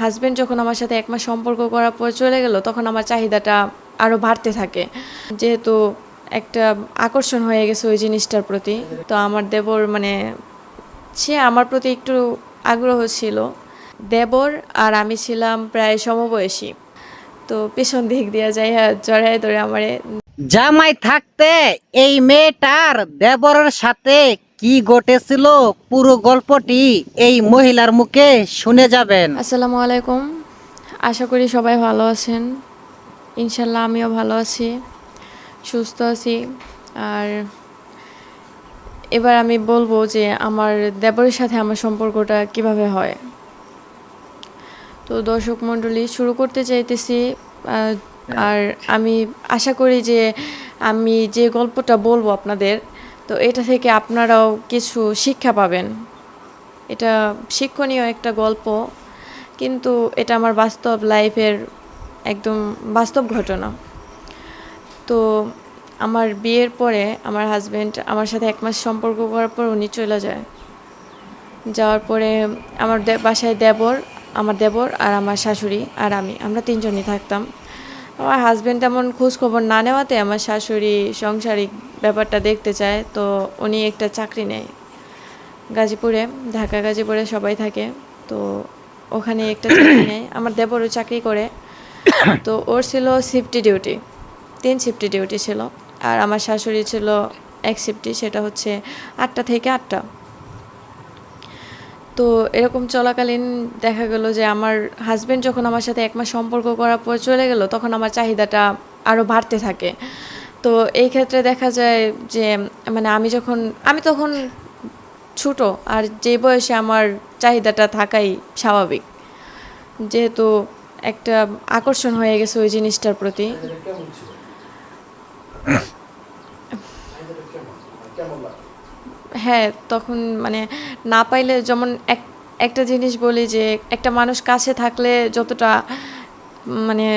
Husband যখন আমার সাথে ১ মাস সম্পর্ক করার পর চলে গেল, তখন আমার চাহিদাটা আরও বাড়তে থাকে। যেহেতু একটা আকর্ষণ হয়ে গেছে ওই জিনিসটার প্রতি। তো আমার দেবর সে আমার প্রতি একটু আগ্রহ ছিল। দেবর আর আমি ছিলাম প্রায় সমবয়সী। তো পেছন দিক দিয়া যাইয়া জড়ায় ধরে আমারে জামাই থাকতে এই মেয়েটার দেবরের সাথে কি ঘটেছিল পুরো গল্পটি এই মহিলার মুখে শুনে যাবেন। আসসালামু আলাইকুম। আশা করি সবাই ভালো আছেন। ইনশাল্লাহ আমিও ভালো আছি, সুস্থ আছি। আর এবার আমি বলবো যে আমার দেবরের সাথে আমার সম্পর্কটা কিভাবে হয়। তো দর্শক মণ্ডলী, শুরু করতে চাইতেছি। আর আমি আশা করি যে আমি যে গল্পটা বলবো আপনাদের, তো এটা থেকে আপনারাও কিছু শিক্ষা পাবেন। এটা শিক্ষণীয় একটা গল্প, কিন্তু এটা আমার বাস্তব লাইফের একদম বাস্তব ঘটনা। তো আমার বিয়ের পরে আমার হাজব্যান্ড আমার সাথে ১ মাস সম্পর্ক করার পর উনি চলে যায়। যাওয়ার পরে আমার বাসায় আমার দেবর আর আমার শাশুড়ি আর আমরা ৩ জনই থাকতাম। আমার হাজব্যান্ড তেমন খোঁজখবর না নেওয়াতে আমার শাশুড়ি সাংসারিক ব্যাপারটা দেখতে চায়। তো উনি একটা চাকরি নেয় গাজীপুরে, ঢাকা গাজীপুরে সবাই থাকে। তো ওখানে একটা চাকরি নেয়। আমার দেবরও চাকরি করে। তো ওর ছিল শিফটি ডিউটি, ৩ শিফটি ডিউটি ছিল। আর আমার শাশুড়ি ছিল ১ শিফটি, সেটা হচ্ছে ৮টা থেকে ৮টা। তো এরকম চলাকালীন দেখা গেল যে আমার হাজব্যান্ড যখন আমার সাথে ১ মাস সম্পর্ক করার পর চলে গেল, তখন আমার চাহিদাটা আরও বাড়তে থাকে। তো এই ক্ষেত্রে দেখা যায় যে আমি তখন ছোট, আর যে বয়সে আমার চাহিদাটা থাকাই স্বাভাবিক, যেহেতু একটা আকর্ষণ হয়ে গেছে ওই জিনিসটার প্রতি। হ্যাঁ, তখন না পাইলে যেমন একটা জিনিস বলি যে একটা মানুষ কাছে থাকলে যতটা মানে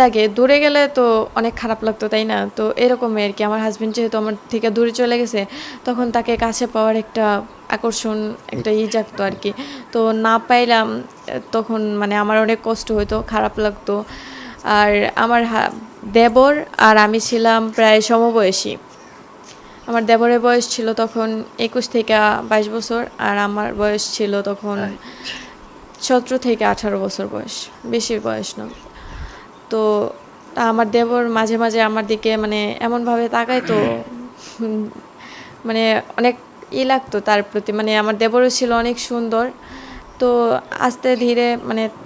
লাগে, দূরে গেলে তো অনেক খারাপ লাগতো, তাই না? তো এরকমই আর কি। আমার হাজব্যান্ড যেহেতু আমার থেকে দূরে চলে গেছে, তখন তাকে কাছে পাওয়ার একটা আকর্ষণ, একটা জাগতো আর কি। তো না পাইলাম, তখন আমার অনেক কষ্ট হতো, খারাপ লাগতো। আর আমার দেবর আর আমি ছিলাম প্রায় সমবয়সী। আমার দেবরের বয়স ছিল তখন ২১ থেকে ২২ বছর, আর আমার বয়স ছিল তখন ১৭ থেকে ১৮ বছর বয়স, বেশি বয়স না। তো আমার দেবর মাঝে মাঝে আমার দিকে এমনভাবে তাকাইতো, মানে অনেক লাগতো তার প্রতি। আমার দেবরও ছিল অনেক সুন্দর। তো আস্তে ধীরে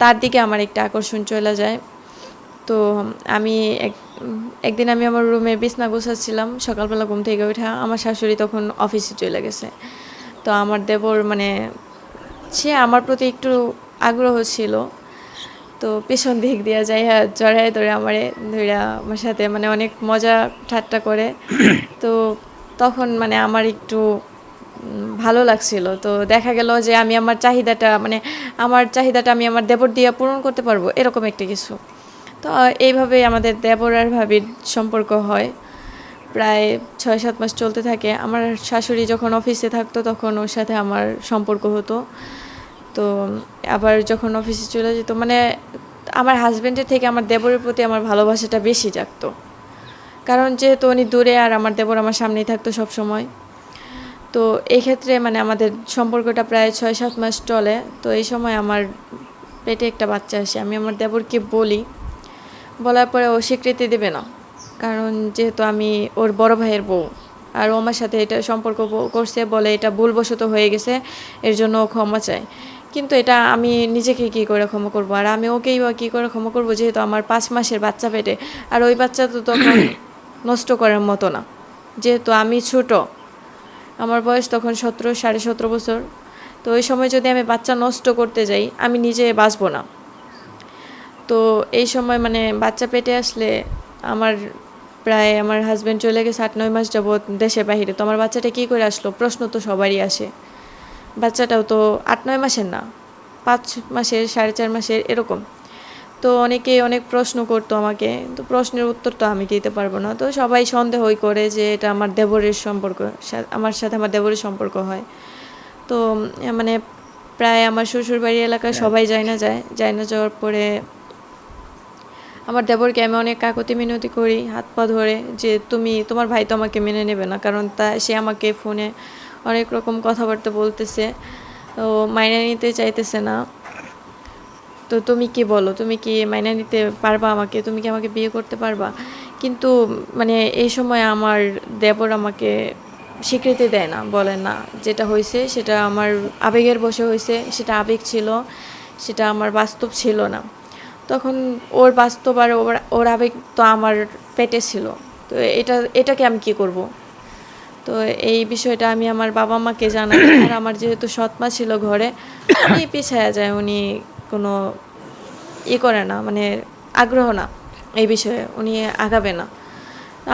তার দিকে আমার একটা আকর্ষণ চলে যায়। তো আমি একদিন আমি আমার রুমে বিছনা গোছাচ্ছিলাম, সকালবেলা ঘুম থেকে ওঠা। আমার শাশুড়ি তখন অফিসে চলে গেছে। তো আমার দেবর সে আমার প্রতি একটু আগ্রহ ছিল। তো পেছন দিক দিয়া যাইয়া জড়ায় ধরে ধইরা আমার সাথে অনেক মজা ঠাট্টা করে। তো তখন আমার একটু ভালো লাগছিল। তো দেখা গেল যে আমি আমার চাহিদাটা আমি আমার দেবর দিয়ে পূরণ করতে পারবো, এরকম একটা কিছু। তো এইভাবেই আমাদের দেবর আর ভাবির সম্পর্ক হয়। প্রায় ৬-৭ মাস চলতে থাকে। আমার শাশুড়ি যখন অফিসে থাকতো, তখন ওর সাথে আমার সম্পর্ক হতো। তো আবার যখন অফিসে চলে যেত, আমার হাজব্যান্ডের থেকে আমার দেবরের প্রতি আমার ভালোবাসাটা বেশি জাগতো। কারণ যেহেতু উনি দূরে, আর আমার দেবর আমার সামনেই থাকতো সব সময়। তো এই ক্ষেত্রে আমাদের সম্পর্কটা প্রায় ৬-৭ মাস চলে। তো এই সময় আমার পেটে একটা বাচ্চা আসে। আমি আমার দেবরকে বলার পরে ও স্বীকৃতি দেবে না, কারণ যেহেতু আমি ওর বড় ভাইয়ের বউ, আর ও আমার সাথে এটা সম্পর্ক করছে বলে এটা ভুলবশত হয়ে গেছে, এর জন্য ও ক্ষমা চায়। কিন্তু এটা আমি নিজেকে কী করে ক্ষমা করবো, আর আমি ওকেই বা কী করে ক্ষমা করবো, যেহেতু আমার ৫ মাসের বাচ্চা পেটে। আর ওই বাচ্চা তো তখন নষ্ট করার মতো না, যেহেতু আমি ছোট। আমার বয়স তখন ১৭-১৭.৫ বছর। তো ওই সময় যদি আমি বাচ্চা নষ্ট করতে যাই, আমি নিজে বাঁচবো না। তো এই সময় বাচ্চা পেটে আসলে আমার হাজব্যান্ড চলে গেছে ৮-৯ মাস যাবৎ দেশের বাহিরে। তো আমার বাচ্চাটা কী করে আসলো, প্রশ্ন তো সবারই আসে। বাচ্চাটাও তো ৮-৯ মাসের না, ৫ মাসের, ৪.৫ মাসের, এরকম। তো অনেকেই অনেক প্রশ্ন করতো আমাকে, তো প্রশ্নের উত্তর তো আমি দিতে পারবো না। তো সবাই সন্দেহই করে যে এটা আমার দেবরের সম্পর্ক, আমার সাথে আমার দেবরের সম্পর্ক হয়। তো প্রায় আমার শ্বশুরবাড়ি এলাকায় সবাই যায় না যাওয়ার পরে আমার দেবরকে আমি অনেক কাকুতি মিনতি করি হাত পা ধরে যে তোমার ভাই তো আমাকে মেনে নেবে না, কারণ সে আমাকে ফোনে অনেক রকম কথাবার্তা বলতেছে, ও মাইনে নিতে চাইতেছে না। তো তুমি কি বলো, তুমি কি মাইনে নিতে পারবা আমাকে, তুমি কি আমাকে বিয়ে করতে পারবা? কিন্তু মানে এই সময় আমার দেবর আমাকে স্বীকৃতি দেয় না, বলে না যেটা হয়েছে সেটা আমার আবেগের বশে হয়েছে, সেটা আবেগ ছিল, সেটা আমার বাস্তব ছিল না। তখন ওর বাস্তব আর ওর আবেগ তো আমার পেটে ছিল। তো এটাকে আমি কি করব? তো এই বিষয়টা আমি আমার বাবা মাকে জানাই। আর আমার যেহেতু সৎ মা ছিল ঘরে, উনি পিছায়া যায়, উনি কোনো করে না, মানে আগ্রহ না এই বিষয়ে, উনি আগাবে না।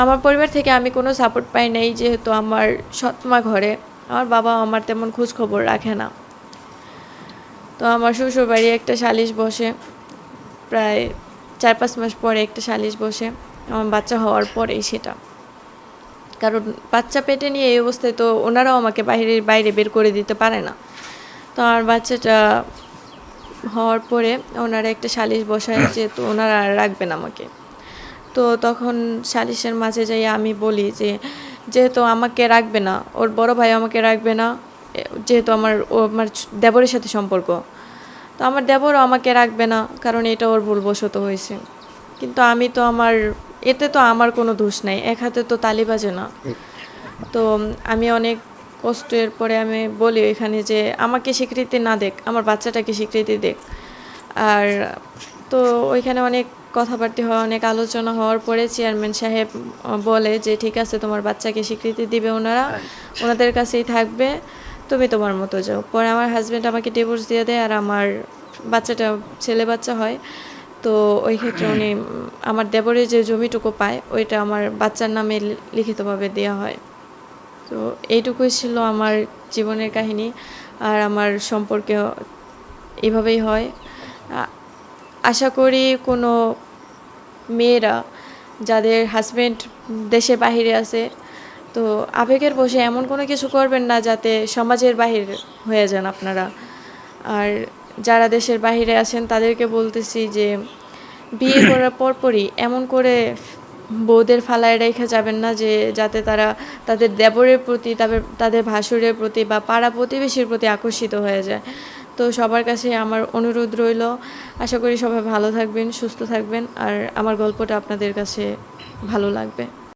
আমার পরিবার থেকে আমি কোনো সাপোর্ট পাই নাই, যেহেতু আমার সৎ মা ঘরে, আমার বাবা আমার তেমন খোঁজ খবর রাখে না। তো আমার শ্বশুরবাড়ি একটা সালিশ বসে, প্রায় 4-5 মাস পরে একটা সালিশ বসে, আমার বাচ্চা হওয়ার পরেই সেটা। কারণ বাচ্চা পেটে নিয়ে এই অবস্থায় তো ওনারাও আমাকে বাইরে বের করে দিতে পারে না। তো আমার বাচ্চাটা হওয়ার পরে ওনারা একটা সালিশ বসায়, যেহেতু ওনারা আর রাখবেন আমাকে। তো তখন সালিশের মাঝে যাই আমি বলি যে যেহেতু আমাকে রাখবে না, ওর বড় ভাই আমাকে রাখবে না, যেহেতু আমার দেবরের সাথে সম্পর্ক, তো আমার দেবরও আমাকে রাখবে না, কারণ এটা ওর ভুলবশত হয়েছে। কিন্তু আমি তো এতে তো আমার কোনো দোষ নাই, এক হাতে তো তালি বাজে না। তো আমি অনেক কষ্টের পরে আমি বলি এখানে যে আমাকে স্বীকৃতি না দেখ, আমার বাচ্চাটাকে স্বীকৃতি দেখ। আর তো ওইখানে অনেক কথাবার্তা হয়, অনেক আলোচনা হওয়ার পরে চেয়ারম্যান সাহেব বলে যে ঠিক আছে, তোমার বাচ্চাকে স্বীকৃতি দিবে ওনাদের কাছেই থাকবে, তুমি তোমার মতো যাও। পরে আমার হাজব্যান্ড আমাকে ডিভোর্স দিয়ে দেয়, আর আমার বাচ্চাটা ছেলে বাচ্চা হয়। তো ওই ক্ষেত্রে উনি আমার দেবরের যে জমিটুকু পায় ওইটা আমার বাচ্চার নামে লিখিতভাবে দেওয়া হয়। তো এইটুকুই ছিল আমার জীবনের কাহিনী, আর আমার সম্পর্কে এভাবেই হয়। আশা করি কোনো মেয়েরা যাদের হাজব্যান্ড দেশের বাহিরে আছে, তো আবেগের বশে এমন কোনো কিছু করবেন না যাতে সমাজের বাহির হয়ে যান আপনারা। আর যারা দেশের বাহিরে আছেন তাদেরকে বলতেছি যে বিয়ে করার পরপরই এমন করে বউদের ফালায় রেখে যাবেন না যে যাতে তারা তাদের দেবরের প্রতি, তাদের ভাসুরের প্রতি বা পাড়া প্রতিবেশীর প্রতি আকর্ষিত হয়ে যায়। তো সবার কাছে আমার অনুরোধ রইল, আশা করি সবাই ভালো থাকবেন, সুস্থ থাকবেন, আর আমার গল্পটা আপনাদের কাছে ভালো লাগবে।